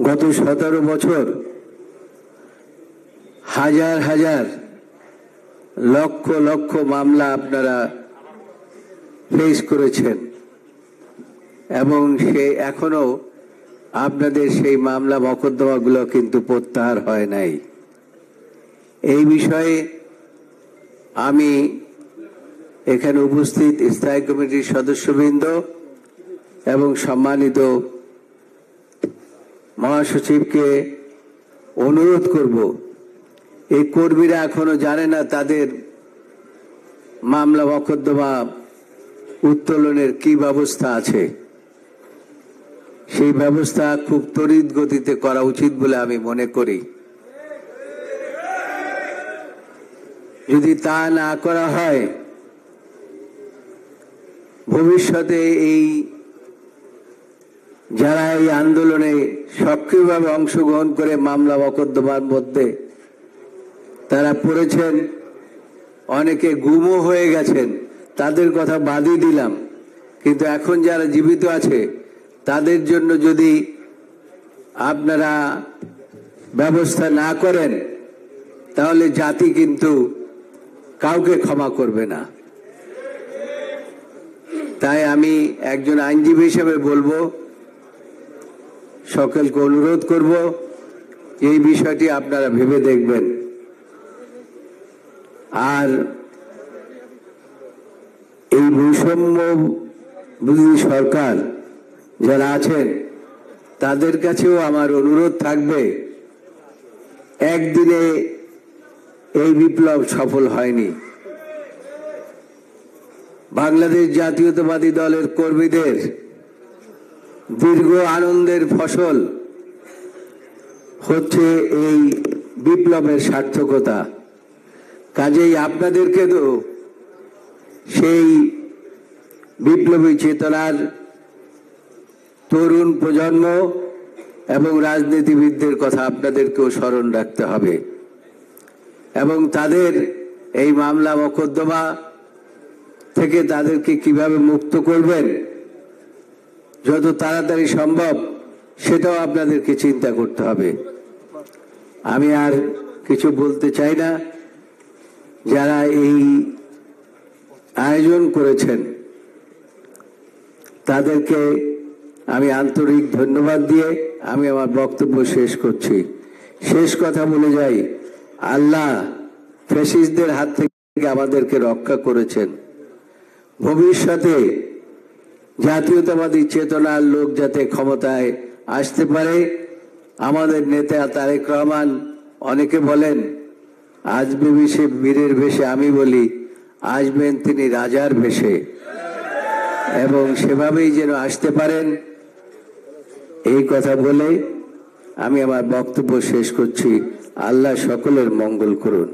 গত 17 বছর হাজার হাজার লক্ষ লক্ষ মামলা আপনারা ফেস করেছেন এবং এখনো আপনাদের সেই মামলা মোকদ্দমাগুলো কিন্তু প্রত্যাহার হয় নাই। এই বিষয়ে আমি এখানে উপস্থিত স্থায়ী কমিটির সদস্যবৃন্দ এবং সম্মানিত মহাসচিবকে অনুরোধ করব, এই কর্মীরা এখনো জানে না তাদের মামলা মোকদ্দমা উত্তোলনের কি ব্যবস্থা আছে। সেই ব্যবস্থা খুব তড়িৎ গতিতে করা উচিত বলে আমি মনে করি। যদি তা না করা হয়, ভবিষ্যতে এই যারা এই আন্দোলনে সক্রিয়ভাবে অংশগ্রহণ করে মামলা মোকদ্দমার মধ্যে তারা পড়েছেন, অনেকে গুমও হয়ে গেছেন, তাদের কথা বাদই দিলাম, কিন্তু এখন যারা জীবিত আছে তাদের জন্য যদি আপনারা ব্যবস্থা না করেন তাহলে জাতি কিন্তু কাউকে ক্ষমা করবে না। তাই আমি একজন আইনজীবী হিসেবে বলবো, সকলকে অনুরোধ করব এই বিষয়টি আপনারা ভেবে দেখবেন। আর এই বৈষম্য বিরোধী সরকার যারা আছেন তাদের কাছেও আমার অনুরোধ থাকবে, একদিনে এই বিপ্লব সফল হয়নি। বাংলাদেশ জাতীয়তাবাদী দলের কর্মীদের দীর্ঘ আনন্দের ফসল হচ্ছে এই বিপ্লবের সার্থকতা। কাজেই আপনাদেরকে তো সেই বিপ্লবী চেতনার তরুণ প্রজন্ম এবং রাজনীতিবিদদের কথা আপনাদেরকেও স্মরণ রাখতে হবে এবং তাদের এই মামলা মোকদ্দমা থেকে তাদেরকে কিভাবে মুক্ত করবেন যত তাড়াতাড়ি সম্ভব সেটাও আপনাদেরকে চিন্তা করতে হবে। আমি আর কিছু বলতে চাই না। যারা এই আয়োজন করেছেন তাদেরকে আমি আন্তরিক ধন্যবাদ দিয়ে আমি আমার বক্তব্য শেষ করছি। শেষ কথা বলে যাই, আল্লাহ ফ্যাসিস্টদের হাত থেকে আমাদেরকে রক্ষা করেছেন। ভবিষ্যতে জাতীয়তাবাদী চেতনার লোক যাতে ক্ষমতায় আসতে পারে, আমাদের নেতা তারেক রহমান অনেকে বলেন আসবে বেশে বীরের বেশে, আমি বলি আসবেন তিনি রাজার বেশে, এবং সেভাবেই যেন আসতে পারেন এই কথা বলে আমি আমার বক্তব্য শেষ করছি। আল্লাহ সকলের মঙ্গল করুন।